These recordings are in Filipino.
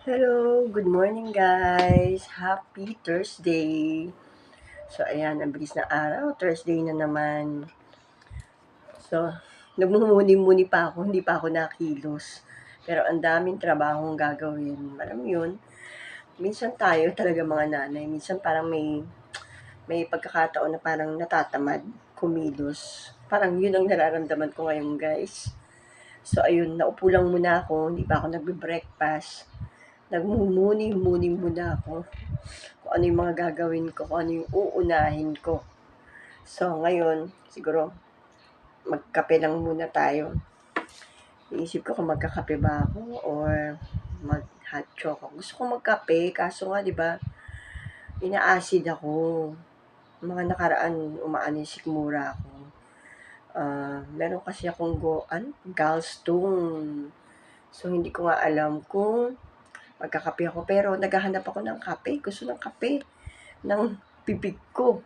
Hello, good morning guys. Happy Thursday. So ayan, ang bilis na araw. Thursday na naman. So, nagmumuni-muni pa ako, hindi pa ako nakilos. Pero ang daming trabahong gagawin. Alam mo yun, minsan tayo talaga mga nanay, minsan parang may pagkakataon na parang natatamad kumilos. Parang yun ang nararamdaman ko ngayon guys. So ayun, naupo lang muna ako, hindi pa ako nagbe-breakfast. Nagmumuni-muni muna ako kung ano yung mga gagawin ko, kung ano yung uunahin ko. So, ngayon, siguro, magkape lang muna tayo. Iisip ko kung magkakape ba ako or mag-hot choco. Gusto ko magkape, kaso nga, di ba, ina-acid ako. Mga nakaraan, umaano yung sikmura ako. Meron kasi akong gallstone. So, hindi ko nga alam kung magkakape ako. Pero, naghahanap ako ng kape. Gusto ng kape. Ng bibig ko.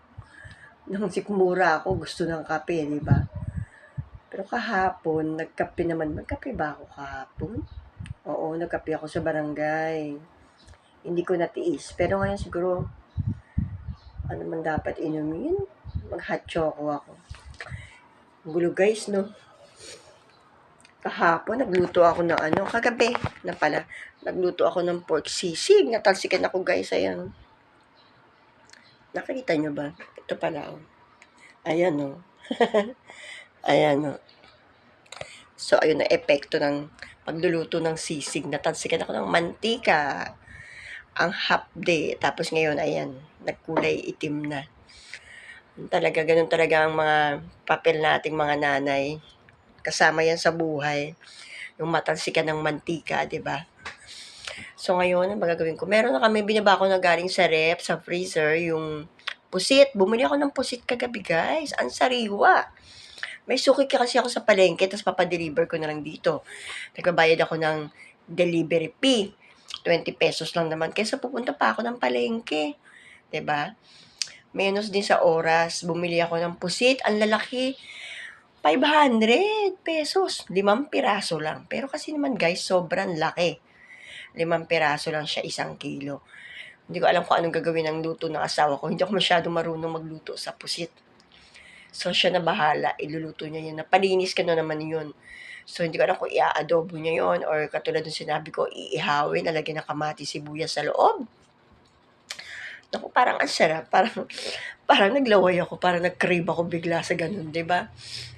Nung sikmura ako, gusto ng kape, di ba? Pero kahapon, nagkape naman. Nagkape ba ako kahapon? Oo, nagkape ako sa barangay. Hindi ko natiis. Pero ngayon siguro, ano man dapat inumin? Mag-hot choco ako. Gulo guys, no? Kahapon, nagluto ako ng kagabi na pala. Nagluto ako ng pork sisig. Natalsikan ako guys, ayan. Nakikita nyo ba? Ito pala, oh. Ayan, oh. Ayan, oh. So, ayun na epekto ng pagluluto ng sisig. Natansikan ako ng mantika. Ang hapde. Tapos ngayon, ayan, nagkulay itim na. Talaga, ganun talaga ang mga papel nating mga nanay. Kasama yan sa buhay. Yung matansikan ng mantika, di ba? So, ngayon, ang magagawin ko? Meron na kami, binaba ko na galing sa rep, sa freezer, yung pusit. Bumili ako ng pusit kagabi, guys. Ang sariwa. May suki kasi ako sa palengke, tapos papadeliver ko na lang dito. Nagbabayad ako ng delivery fee. 20 pesos lang naman. Kaysa pupunta pa ako ng palengke. 'Di ba? Menos din sa oras. Bumili ako ng pusit. Ang lalaki. 500 pesos. 5 piraso lang. Pero kasi naman guys, sobrang laki. 5 piraso lang siya, 1 kilo. Hindi ko alam kung anong gagawin ng luto ng asawa ko. Hindi ako masyadong marunong magluto sa pusit. So, siya na bahala. Iluluto niya yan. Napalinis ka na naman yun. So, hindi ko alam kung i-adobo niya yon or katulad ng sinabi ko, iihawin, nalagyan ng kamatis, sibuyas sa loob. Naku, parang ang sarap. Parang naglaway ako. Parang nag-crave ako bigla sa ganun, di ba?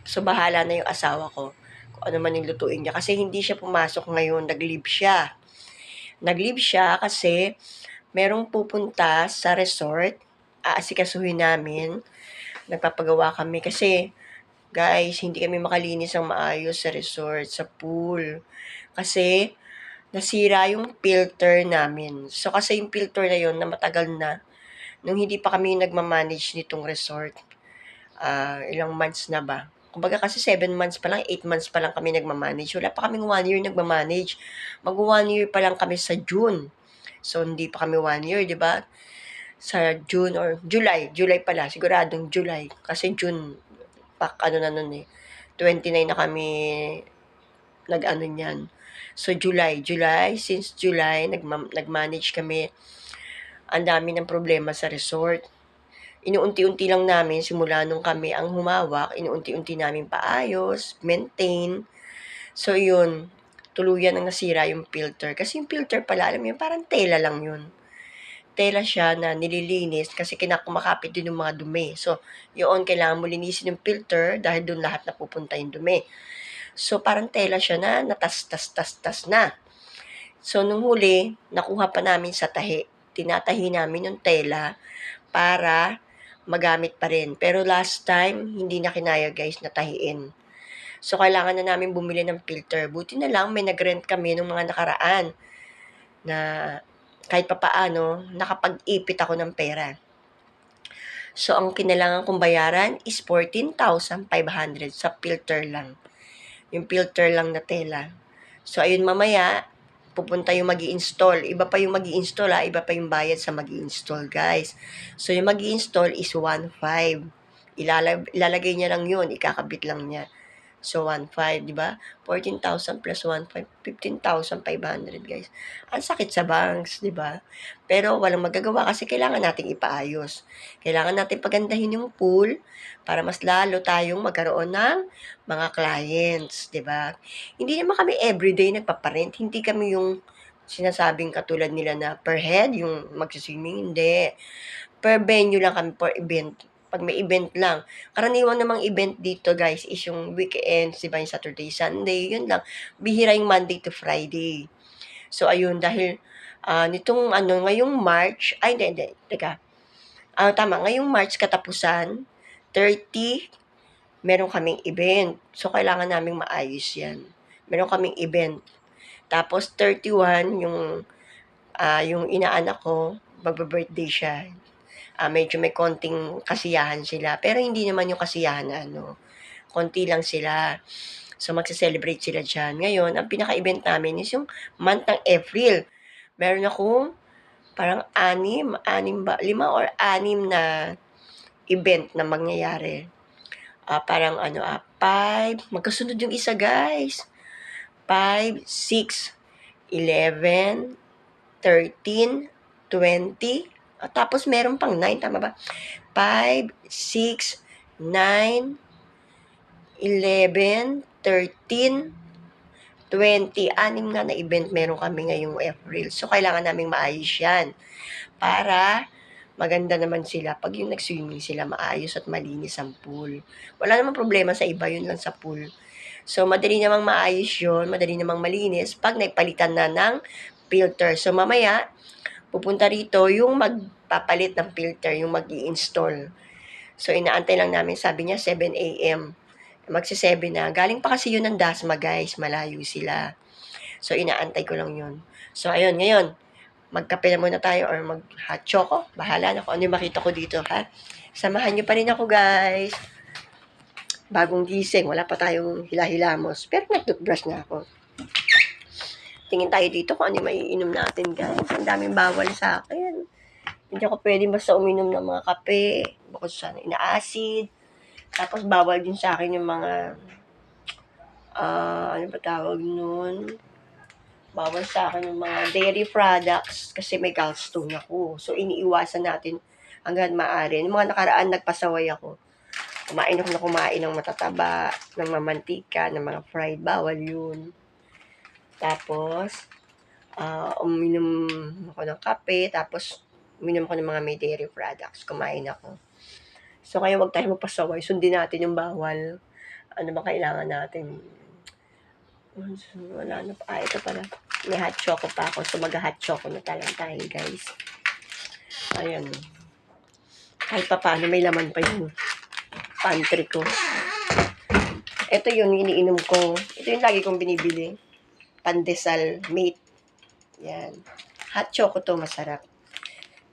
So, bahala na yung asawa ko kung ano man yung lutuin niya. Kasi hindi siya pumasok ngayon. Nag-leave siya. Nag-leave siya kasi merong pupunta sa resort. Aasikasuhin namin. Nagpapagawa kami kasi guys, hindi kami makalinis ng maayos sa resort, sa pool. Kasi nasira yung filter namin. So kasi yung filter na yon na matagal na, nung hindi pa kami nagmamanage nitong resort, ilang months na ba? Kumbaga kasi 7 months pa lang, 8 months pa lang kami nagmamanage. Wala pa kaming 1 year nagmamanage. Mag 1 year pa lang kami sa June. So hindi pa kami 1 year, di ba? Sa June or July pala, siguradong July. Kasi June, ano na nun eh, 29 na kami nag-ano niyan. So, since July, nag-manage kami. Ang dami ng problema sa resort. Inuunti-unti lang namin, simula nung kami ang humawak, inuunti-unti namin paayos, maintain. So, yun, tuluyan ang nasira yung filter. Kasi yung filter pala, alam mo yun, parang tela lang yun. Tela siya na nililinis kasi kinakumakapit din yung mga dumi. So, yun, kailangan mo linisin yung filter dahil doon lahat napupunta yung dumi. So, parang tela siya na natas-tas-tas-tas na. So, nung huli, nakuha pa namin sa tahi. Tinatahi namin yung tela para magamit pa rin. Pero last time, hindi na kinaya guys natahiin. So, kailangan na namin bumili ng filter. Buti na lang, may nag-rent kami nung mga nakaraan na kahit papaano, nakapag-ipit ako ng pera. So, ang kinailangan kong bayaran is 14,500 sa filter lang. Yung filter lang na tela. So, ayun mamaya, pupunta yung mag-i-install. Iba pa yung mag-i-install iba pa yung bayad sa mag-i-install guys. So, yung mag-i-install is 1,500. Ilalagay niya lang yun, ikakabit lang niya. So, 1,500, di ba? 14,000 plus 1,500, 15,500, guys. Ang sakit sa banks, di ba? Pero walang magagawa kasi kailangan nating ipaayos. Kailangan natin pagandahin yung pool para mas lalo tayong magkaroon ng mga clients, di ba? Hindi naman kami everyday nagpaparent. Hindi kami yung sinasabing katulad nila na per head, yung magsiswimming, hindi. Per venue lang kami, per event. Pag may event lang. Karaniwang namang event dito, guys, is yung weekends, di ba, yung Saturday, Sunday, yun lang. Bihira yung Monday to Friday. So, ayun, dahil nitong ngayong March, ay, hindi, teka. Tama, ngayong March katapusan, 30, meron kaming event. So, kailangan naming maayos yan. Meron kaming event. Tapos, 31, yung inaanak ko, magbe-birthday siya. Medyo may konting kasiyahan sila. Pero hindi naman yung kasiyahan na konti lang sila. So, magse-celebrate sila dyan. Ngayon, ang pinaka-event namin is yung month ng April. Meron akong parang 5 or 6 na event na mangyayari. Parang 5, magkasunod yung isa, guys. 5, 6, 11, 13, 20, tapos meron pang 9, tama ba? 5, 6, 9, 11, 13, 20. 6 nga na event meron kami ngayong April. So, kailangan naming maayos yan para maganda naman sila. Pag yung nag-swimming sila, maayos at malinis ang pool. Wala namang problema sa iba, yun lang sa pool. So, madali namang maayos yun, madali namang malinis pag naipalitan na ng filter. So, mamaya, pupunta rito yung magpapalit ng filter, yung mag-i-install. So, inaantay lang namin, sabi niya 7 a.m. Magsi-7 na. Galing pa kasi yun ng Dasma, guys. Malayo sila. So, inaantay ko lang yun. So, ayun, ngayon, magkape na muna tayo or mag-hot choco. Bahala na kung ano yung makita ko dito, ha? Samahan niyo pa rin ako, guys. Bagong gising, wala pa tayong hila-hilamos. Pero nag-toothbrush na ako. Tingin tayo dito kung ano yung maiinom natin, guys. Ang daming bawal sa akin. Hindi ako pwede basta uminom ng mga kape. Bukod sa ina-acid. Tapos bawal din sa akin yung mga, ano ba tawag nun? Bawal sa akin yung mga dairy products kasi may gallstone ako. So, iniiwasan natin hanggang maaari. Yung mga nakaraan, nagpasaway ako. Kumain ng matataba, ng mamantika, ng mga fried. Bawal yun. Tapos, uminom ako ng kape, tapos uminom ako ng mga may dairy products. Kumain ako. So, kaya wag tayo magpasaway. Sundin natin yung bawal. Ano ba kailangan natin? Wala na pa. Ito pala. May hot choco pa ako. So, mag-hot choco na talaga tayo, guys. Ayan. Kahit pa paano, may laman pa yung pantry ko. Ito yung iniinom ko. Ito yung lagi kong binibili. Pandesal mate. Yan. Hot choco to, masarap.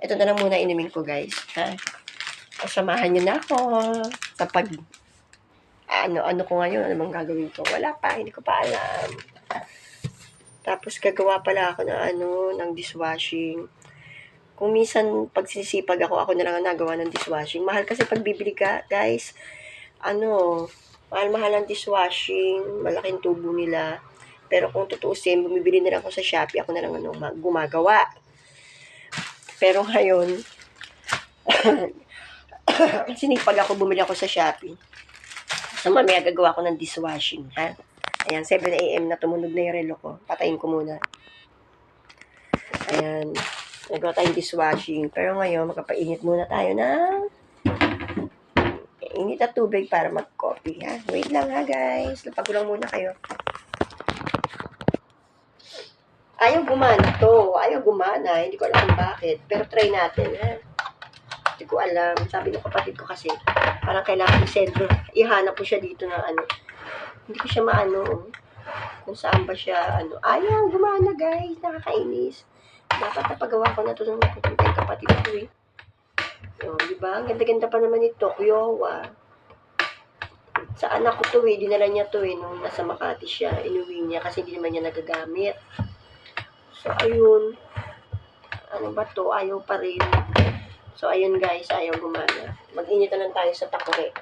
Ito na lang muna inumin ko, guys. Ha? Samahan nyo na ako sa ano ko ngayon, ano bang gagawin ko. Wala pa, hindi ko pa alam. Tapos gagawa pala ako ng dishwashing. Kung minsan pagsisipag ako na lang ang nagawa ng dishwashing. Mahal kasi pag bibili ka, guys. Mahal ang dishwashing, malaking tubo nila. Pero kung tutuusin, bumibili na lang ako sa Shopee, ako na lang gumagawa. Pero ngayon, sinipag ako, bumili ako sa Shopee. So, mamaya gagawa ko ng dishwashing, ha? Ayan, 7 a.m. na tumunog na yung relo ko. Patayin ko muna. Ayan, nagawa tayong dishwashing. Pero ngayon, magpapainit muna tayo ng init at tubig para mag-coffee, ha? Wait lang, ha, guys. Lapag ko lang muna kayo. Ayaw gumana to. Ayaw gumana. Hindi ko alam kung bakit. Pero try natin, ha? Hindi ko alam. Sabi ng kapatid ko kasi, parang kailangan i-send. Ihanap ko siya dito na Hindi ko siya kung saan ba siya, Ayaw gumana, guys. Nakakainis. Dapat napagawa ko na to ng kapatid ko, eh. Diba? Ang ganda-ganda pa naman ni Tokyo, Sa anak ko to, dinala niya to, nung nasa Makati siya. Inuwi niya kasi hindi naman niya nagagamit. So, ayun. Ano ba to? Ayaw pa rin. So, ayun, guys. Ayaw gumana. Mag-init na lang tayo sa takore.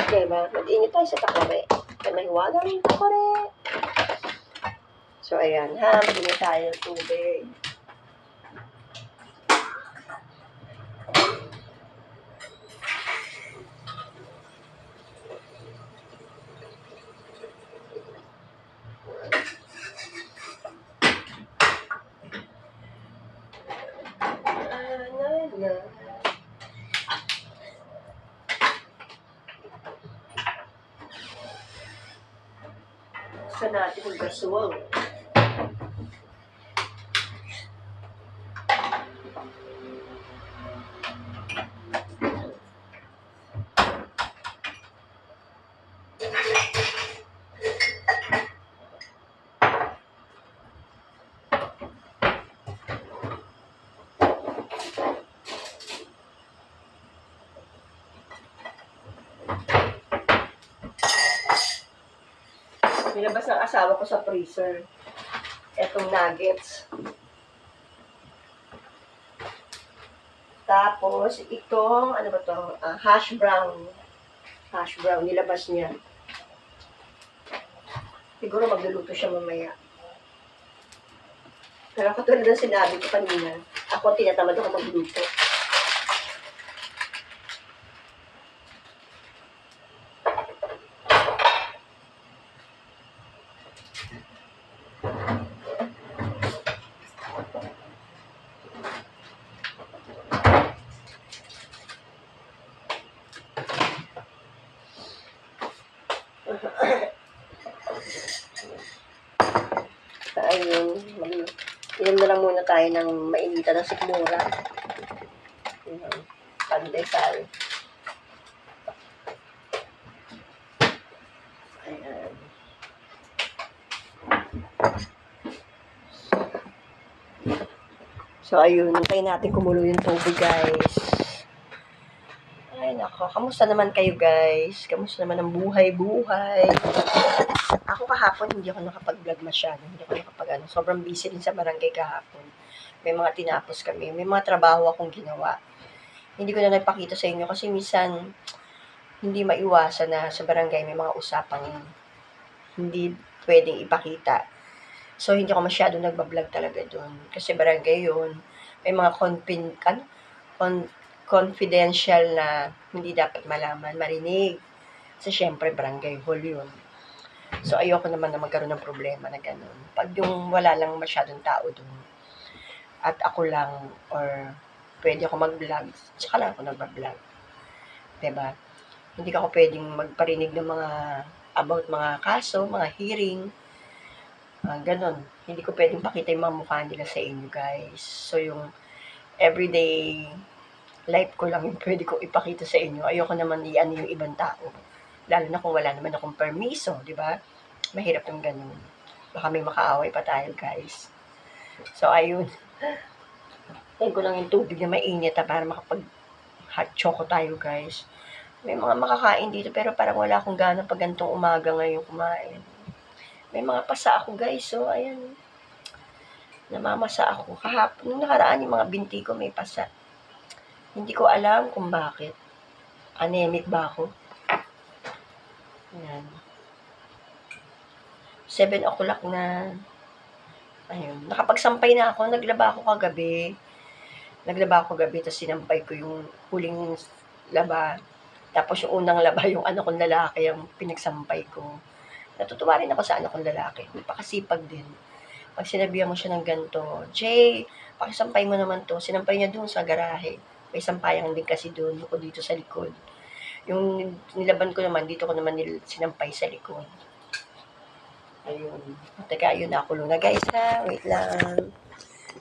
Diba? Mag-init tayo sa takore. Kaya may huwagang takore. So, ayan ha. Mag-init tayo ng tubig. Sa natin yung gaswang. Nilabas ng asawa ko sa freezer. Etong nuggets. Tapos, itong, ano ba to? Hash brown. Hash brown. Nilabas niya. Siguro magluluto siya mamaya. Pero katulad ng sinabi ko kanina, ako tinatamad ako magluto. Ayun, inom na lang muna tayo ng mainitan na sikmura. Pandesal. Ayan. So, ayun, hintayin natin kumulo yung tubig, guys. Ay, nako. Kamusta naman kayo, guys? Kamusta naman ang buhay-buhay? Ako kahapon, hindi ako nakapag-vlog masyado. Hindi ako sobrang busy rin sa barangay kahapon. May mga tinapos kami. May mga trabaho akong ginawa. Hindi ko na napakita sa inyo kasi minsan, hindi maiwasan na sa barangay may mga usapang hindi pwedeng ipakita. So, hindi ako masyado nagbablog talaga doon. Kasi barangay yun, may mga confidential na hindi dapat malaman, marinig. Kasi syempre, barangay hall yun. So, ayoko naman na magkaroon ng problema na gano'n. Pag yung wala lang masyadong tao doon, at ako lang, or pwede ako mag-vlog, tsaka lang ako nag-vlog. Diba? Hindi ako pwedeng magparinig ng mga about mga kaso, mga hearing, ganon. Hindi ko pwedeng pakita yung mga mukha nila sa inyo, guys. So, yung everyday life ko lang yung pwede ko ipakita sa inyo. Ayoko naman i-ano yung ibang tao. Lalo na kung wala naman akong permiso, di ba? Mahirap yung ganun. Baka may makaaway pa tayo, guys. So, ayun. Tayo ko lang yung tubig na mainit para makapag-hot choco tayo, guys. May mga makakain dito pero parang wala akong gana pag gantong umaga ngayon kumain. May mga pasa ako, guys. So, ayan. Namamasa ako. Kahapon, nung nakaraan, yung mga binti ko may pasa. Hindi ko alam kung bakit. Anemic ba ako? Ayan. 7 o'clock na. Ayun. Nakapagsampay na ako. Naglaba ako kagabi. Tapos sinampay ko yung huling laba. Tapos yung unang laba, yung anak kong lalaki, yung pinagsampay ko. Natutuwa rin ako sa anak kong lalaki. Napakasipag din. Pag sinabihan mo siya ng ganito, Jay, pakisampay mo naman to. Sinampay niya doon sa garahe. May sampayang din kasi doon. Ako dito sa likod. Yung nilaban ko naman, dito ko naman sinampay sa likod. Ayun. Teka, ayun, nakulo na guys ha. Wait lang.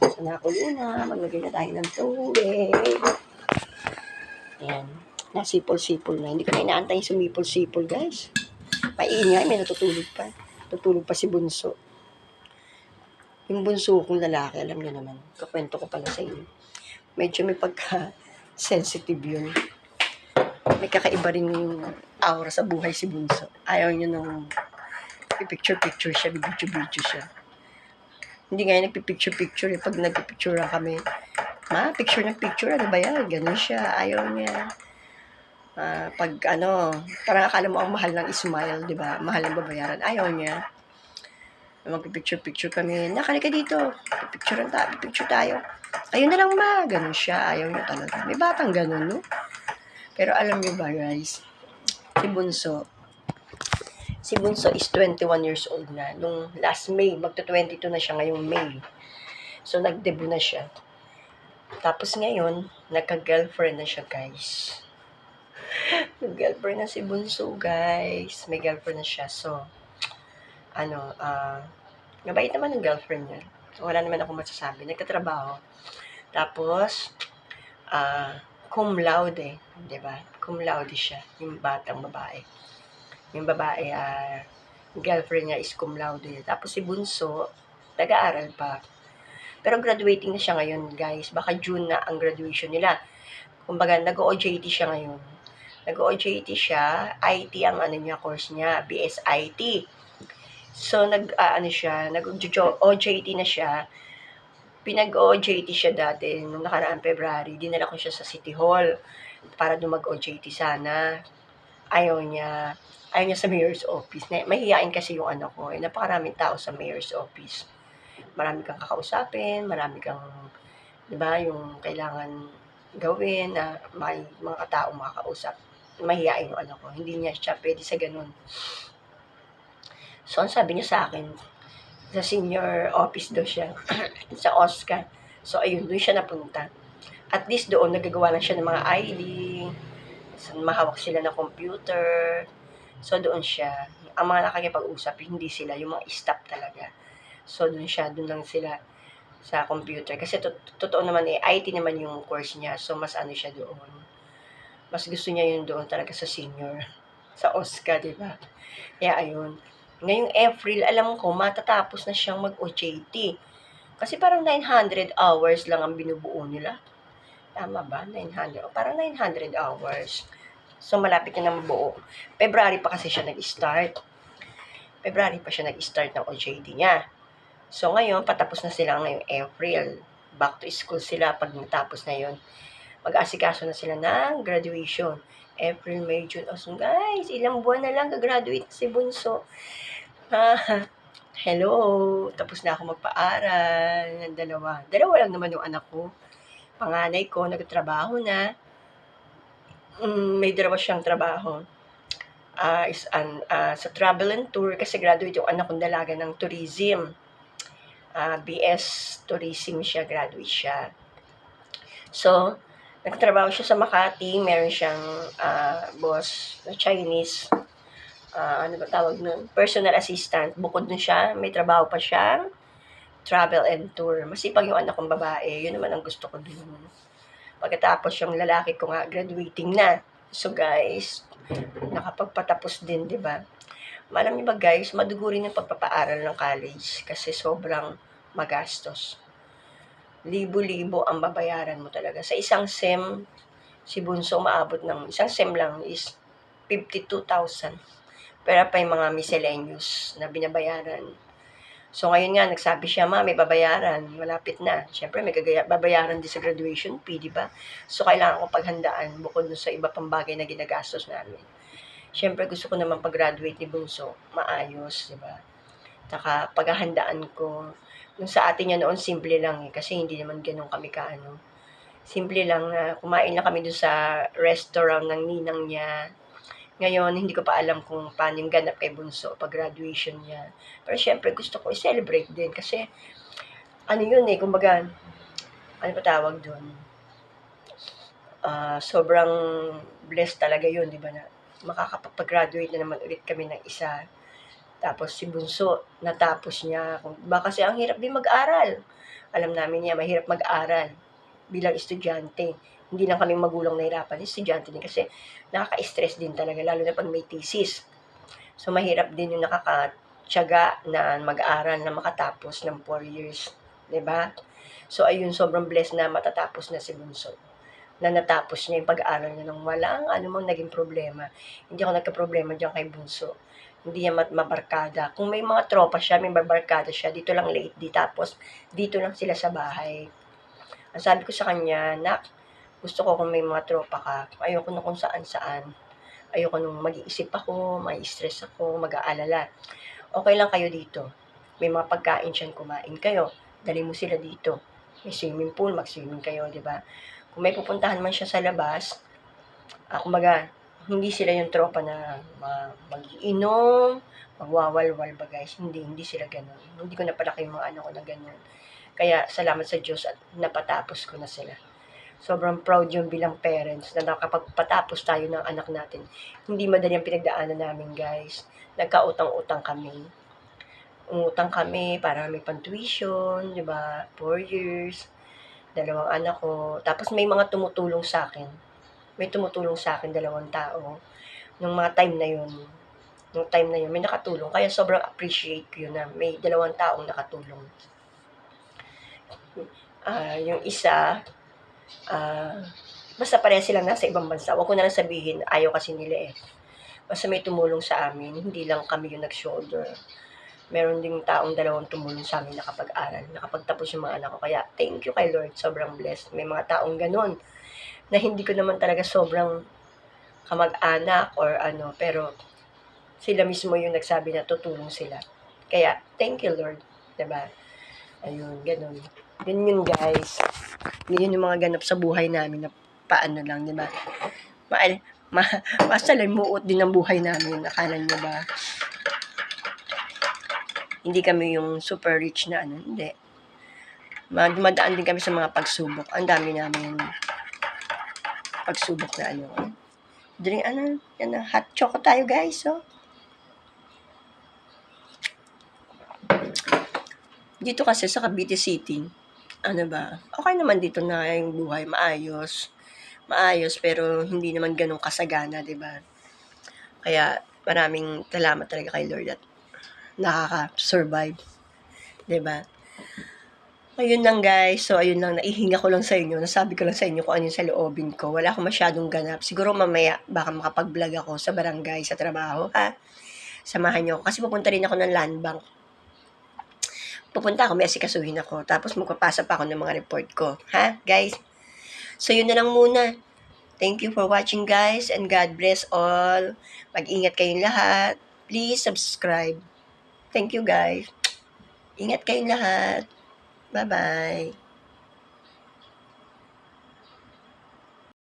So, nakulo na. Maglagay na tayo ng tubig. Ayan. Nasipol-sipol na. Hindi ko na inaantay yung sumipol-sipol, guys. Maingay, may natutulog pa. Tutulog pa si Bunso. Yung bunso kong lalaki, alam niyo naman. Kakwento ko pala sa inyo. Medyo may pagka-sensitive yun. May kakaiba rin yung aura sa buhay si Bunso. Ayaw niyo nung picture-picture siya, video-video siya. Hindi nga yung nagpipicture-picture. Pag nagpipicture kami, picture ng picture, ano ba yan? Ganun siya. Ayaw niya. Pag parang akala mo ang mahal ng smile, 'di ba? Mahal ng babayaran. Ayaw niya. Magpi-picture-picture kami. Halika dito. Picture tayo. Ayun na lang ma. Ganun siya. Ayaw niya talaga. May batang ganun, no? Pero alam niyo ba, guys? Si Bunso. Si Bunso is 21 years old na. Nung last May, magto-22 na siya ngayong May. So, nag-debut na siya. Tapos ngayon, nagka-girlfriend na siya, guys. Nag-girlfriend na si Bunso, guys. May girlfriend na siya. So, mabait naman ang girlfriend niya. Wala naman ako masasabi. Nagtatrabaho. Tapos, cum laude, di ba? Cum laude siya, yung batang babae. Yung babae, girlfriend niya is cum laude. Tapos si Bunso, nag-aaral pa. Pero graduating na siya ngayon, guys. Baka June na ang graduation nila. Kumbaga, nag-OJT siya ngayon. Nag-OJT siya, IT ang course niya, BS IT. So, nag-OJT na siya. Pinag-OJT siya dati, nung nakaraang February, dinala ko siya sa City Hall para doon mag-OJT sana. Ayaw niya sa mayor's office. Mahihiyain kasi yung anak ko. Napakaraming tao sa mayor's office. Marami kang kakausapin, marami kang, di ba, yung kailangan gawin na may mga taong makakausap. Mahihiyain yung anak ko. Hindi niya siya pwede sa ganun. So, ang sabi niya sa akin, sa senior office daw siya, sa Oscar. So, ayun, doon siya napunta. At least doon, nagagawa lang siya ng mga ID, so, mahawak sila ng computer. So, doon siya. Ang mga nakakipag-usap, hindi sila, yung mga staff talaga. So, doon lang sila sa computer. Kasi totoo naman IT naman yung course niya. So, mas siya doon. Mas gusto niya yun doon talaga sa senior. Sa Oscar, di ba? Kaya ayun. Ngayong April, alam ko, matatapos na siyang mag-OJT. Kasi parang 900 hours lang ang binubuo nila. Tama ba? 900. Parang 900 hours. So, malapit na mabuo. February pa kasi siya nag-start. February pa siya nag-start ng OJT niya. So, ngayon, patapos na sila ngayong April. Back to school sila pag natapos na yun. Mag-asikaso na sila ng graduation. April, May, June. Oh, so guys, ilang buwan na lang gagraduate si Bunso. Hello, tapos na ako magpaaral ng dalawa. Dalawa lang naman yung anak ko. Panganay ko, nagtrabaho na. May dalawa siyang trabaho. Sa travel and tour, kasi graduate yung anak kong dalaga ng tourism. BS Tourism siya, graduate siya. So, nagtrabaho siya sa Makati, meron siyang boss na Chinese, ano ba tawag nun? Personal assistant. Bukod dun siya, may trabaho pa siya, travel and tour. Masipag yung anak kong babae, yun naman ang gusto ko dun. Pagkatapos yung lalaki ko nga, graduating na. So guys, nakapagpatapos din, di ba? Alam niyo ba guys, madugo rin yung pagpapaaral ng college kasi sobrang magastos. Libo-libo ang babayaran mo talaga. Sa isang SEM, si Bunso umaabot ng, isang SEM lang is 52,000. Pero pa yung mga miscellaneous na binabayaran. So ngayon nga, nagsabi siya, ma, may babayaran, malapit na. Siyempre, may babayaran din sa graduation fee, di ba? So kailangan ko paghandaan bukod sa iba pang bagay na ginagastos namin. Siyempre, gusto ko naman pag-graduate ni Bunso, maayos, di ba? Taka, paghahandaan ko. Nung sa atin niya noon, simple lang kasi hindi naman ganun kami kaano. Simple lang na kumain na kami doon sa restaurant ng ninang niya. Ngayon, hindi ko pa alam kung paano yung ganap kay Bunso pag graduation niya. Pero syempre, gusto ko i-celebrate din kasi yun kumbaga, ano pa tawag doon? Sobrang blessed talaga yun, di ba na makakapag-graduate na naman ulit kami ng isa. Tapos si Bunso, natapos niya. Kasi ang hirap din mag-aral. Alam namin niya, mahirap mag-aral bilang estudyante. Hindi lang kami magulang nahirapan, estudyante din kasi nakaka-stress din talaga, lalo na pag may thesis. So, mahirap din yung nakakatiyaga na mag-aral na makatapos ng 4 years. Diba? So, ayun, sobrang blessed na matatapos na si Bunso. Na natapos niya yung pag-aaral niya nang walang anumang naging problema. Hindi ako nagka-problema dyan kay Bunso. Hindi niya mabarkada. Kung may mga tropa siya, may barkada siya, dito lang late, tapos dito lang sila sa bahay. Ang sabi ko sa kanya, nak, Gusto ko kung may mga tropa ka, ayoko na kung saan-saan. Ayoko nung mag-iisip ako, mai-stress ako, mag-aalala. Okay lang kayo dito. May mga pagkain diyan, kumain kayo. Dalhin mo sila dito. May swimming pool, mag-swimming kayo, 'di ba? Kung may pupuntahan man siya sa labas, kumbaga, hindi sila yung tropa na mag-iinom, magwawalwal ba guys. Hindi sila gano'n. Hindi ko napalaki yung mga anak ko na gano'n. Kaya salamat sa Diyos at napatapos ko na sila. Sobrang proud yung bilang parents na nakapagpatapos tayo ng anak natin. Hindi madali ang pinagdaanan namin guys. Nagkautang-utang kami. Umutang kami para may pang-tuition, 'di ba? 4 years, dalawang anak ko. Tapos may mga tumutulong sa akin. May tumutulong sa akin, dalawang tao. Nung mga time na yun, nung time na yun, may nakatulong. Kaya sobrang appreciate ko yun na may dalawang taong nakatulong. Yung isa, basta pareha silang nasa ibang bansa. Huwag ko na lang sabihin, ayaw kasi nila eh. Basta may tumulong sa amin, hindi lang kami yung nag-shoulder. Meron ding taong dalawang tumulong sa amin nakapag-aral, nakapagtapos yung mga anak ko. Kaya thank you kay Lord, sobrang blessed. May mga taong ganun na hindi ko naman talaga sobrang kamag-anak or ano, pero sila mismo yung nagsabi na tutulong sila. Kaya thank you Lord, 'di ba? Ayun, ganun. Yun guys. Yun yung mga ganap sa buhay namin na paano lang, 'di ba? Ma masalimuot din ang buhay namin, akala niyo ba? Hindi kami yung super rich na ano, hindi. Dumadaan din kami sa mga pagsubok. Ang dami namin pagsubok na ano. Drink ano, yan na, hot choco tayo guys, oh. Dito kasi sa Cavite City, ano ba, okay naman dito na yung buhay, maayos. Maayos pero hindi naman gano'n kasagana, 'di ba? Kaya maraming salamat talaga kay Lord at nakaka-survive, 'di ba? Ayun lang guys, so ayun lang, naihinga ko lang sa inyo, nasabi ko lang sa inyo kung ano yung saloobin ko. Wala akong masyadong ganap. Siguro mamaya baka makapag-vlog ako sa barangay, sa trabaho, ha? Samahan niyo ako kasi pupunta rin ako ng land bank. Pupunta ako, may asikasuhin ako. Tapos magpapasa pa ako ng mga report ko. Ha, guys? So, yun na lang muna. Thank you for watching, guys. And God bless all. Mag-ingat kayong lahat. Please subscribe. Thank you, guys. Ingat kayong lahat. Bye-bye.